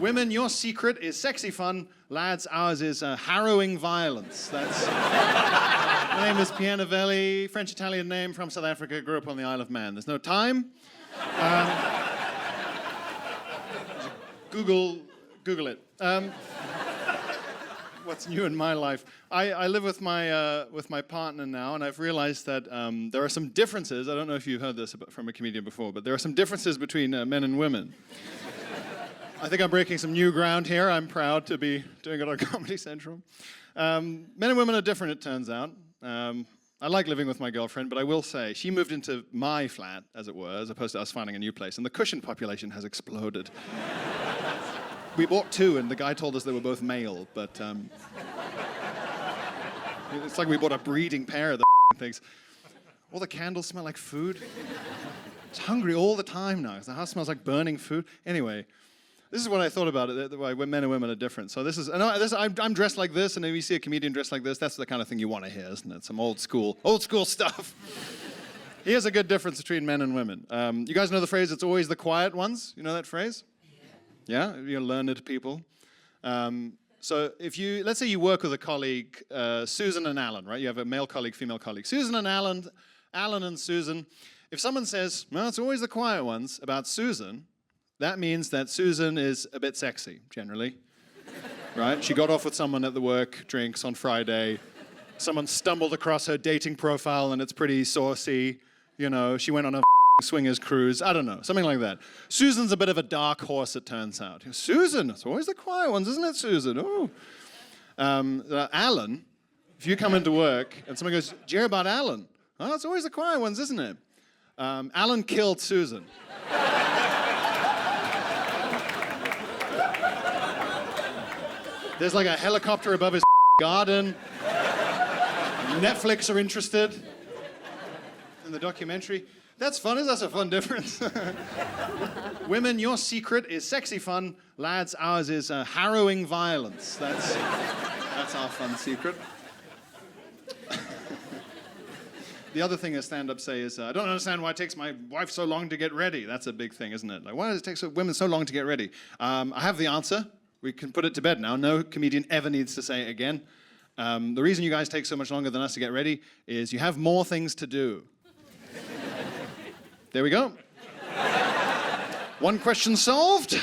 Women, your secret is sexy fun. Lads, ours is harrowing violence. My name is Pierre Novellie, French-Italian name, from South Africa, grew up on the Isle of Man. There's no time. Google it. What's new in my life? I live with my partner now, and I've realized that there are some differences. I don't know if you've heard this from a comedian before, but there are some differences between men and women. I think I'm breaking some new ground here. I'm proud to be doing it on Comedy Central. Men and women are different, it turns out. I like living with my girlfriend, but I will say, she moved into my flat, as it were, as opposed to us finding a new place, and the cushion population has exploded. We bought two, and the guy told us they were both male, but it's like we bought a breeding pair of the things. All the candles smell like food. It's hungry all the time now. The house smells like burning food. Anyway, this is what I thought about it, why men and women are different. So I'm dressed like this, and if you see a comedian dressed like this, that's the kind of thing you want to hear, isn't it? Some old school stuff. Here's a good difference between men and women. You guys know the phrase, it's always the quiet ones? You know that phrase? Yeah? You're learned people. So let's say you work with a colleague, Susan and Alan, right? You have a male colleague, female colleague. Susan and Alan and Susan. If someone says, well, it's always the quiet ones about Susan, that means that Susan is a bit sexy, generally, right? She got off with someone at the work drinks on Friday. Someone stumbled across her dating profile and it's pretty saucy. You know, she went on a swingers cruise. I don't know, something like that. Susan's a bit of a dark horse, it turns out. Susan, it's always the quiet ones, isn't it, Susan? Oh. Alan, if you come into work and someone goes, do you hear about Alan? Oh, it's always the quiet ones, isn't it? Alan killed Susan. There's like a helicopter above his garden. Netflix are interested in the documentary. That's fun. That's a fun difference. Women, your secret is sexy fun. Lads, ours is harrowing violence. That's our fun secret. The other thing a stand-up say is, I don't understand why it takes my wife so long to get ready. That's a big thing, isn't it? Like, why does it take women so long to get ready? I have the answer. We can put it to bed now. No comedian ever needs to say it again. The reason you guys take so much longer than us to get ready is you have more things to do. There we go. One question solved.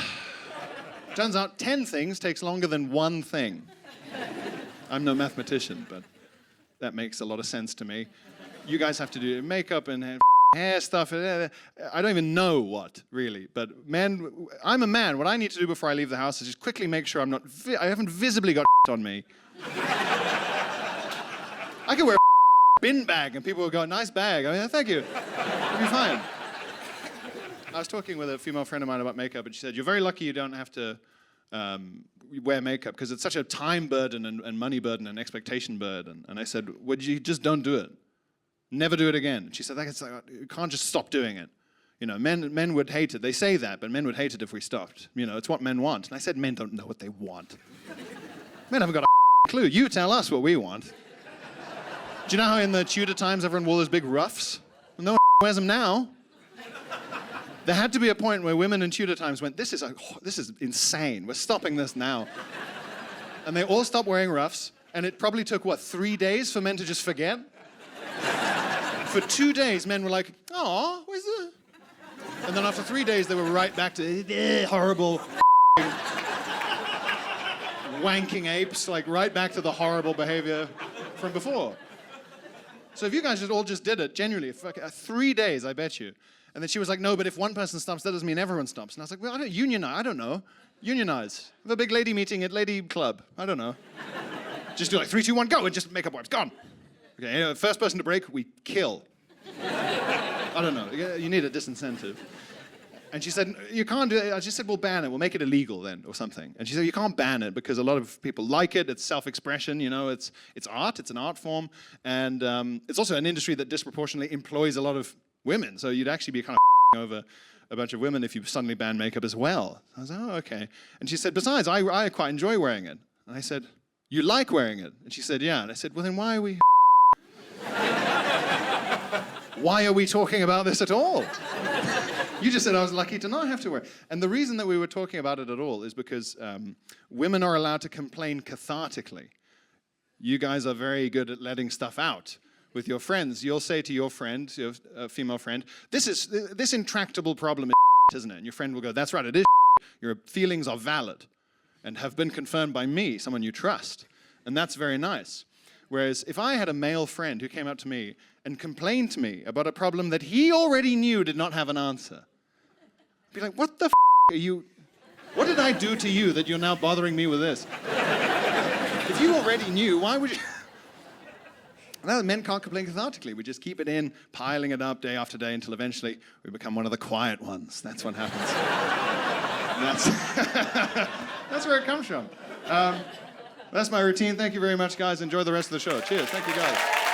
Turns out 10 things takes longer than one thing. I'm no mathematician, but that makes a lot of sense to me. You guys have to do makeup and hair stuff. I don't even know what, really. But men, I'm a man. What I need to do before I leave the house is just quickly make sure I haven't visibly got on me. I could wear a bin bag and people would go, nice bag. I mean, thank you. It'll be fine. I was talking with a female friend of mine about makeup, and she said, you're very lucky you don't have to wear makeup because it's such a time burden and money burden and expectation burden. And I said, well, you just don't do it. Never do it again. She said, you can't just stop doing it. You know, men would hate it. They say that, but men would hate it if we stopped. You know, it's what men want. And I said, men don't know what they want. Men haven't got a clue. You tell us what we want. Do you know how in the Tudor times everyone wore those big ruffs? Well, no one wears them now. There had to be a point where women in Tudor times went, this is insane. We're stopping this now. And they all stopped wearing ruffs, and it probably took, 3 days for men to just forget? For 2 days, men were like, "Aw, where's the?" And then after 3 days, they were right back to horrible wanking apes, like right back to the horrible behavior from before. So if you guys all just did it, genuinely, 3 days, I bet you. And then she was like, no, but if one person stops, that doesn't mean everyone stops. And I was like, well, I don't know. Unionize. Have a big lady meeting at Lady Club. I don't know. Just do 3, 2, 1, go, and just make up words. Gone. Okay, first person to break, we kill. I don't know, you need a disincentive. And she said, you can't do it. I just said, we'll ban it, we'll make it illegal then, or something. And she said, you can't ban it because a lot of people like it, it's self-expression, you know, it's art, it's an art form, and it's also an industry that disproportionately employs a lot of women, so you'd actually be kind of over a bunch of women if you suddenly ban makeup as well. I was like, oh, okay. And she said, besides, I quite enjoy wearing it. And I said, you like wearing it? And she said, yeah. And I said, well, then why are we why are we talking about this at all? You just said I was lucky to not have to wear it. And the reason that we were talking about it at all is because women are allowed to complain cathartically. You guys are very good at letting stuff out with your friends. You'll say to your friend, your female friend, this intractable problem is isn't it? And your friend will go, that's right, it is. Your feelings are valid and have been confirmed by me, someone you trust. And that's very nice. Whereas if I had a male friend who came up to me and complained to me about a problem that he already knew did not have an answer, I'd be like, what the are you, what did I do to you that you're now bothering me with this? If you already knew, why would you? Now, men can't complain cathartically. We just keep it in, piling it up day after day until eventually we become one of the quiet ones. That's what happens. That's where it comes from. That's my routine. Thank you very much, guys. Enjoy the rest of the show. Cheers. Thank you, guys.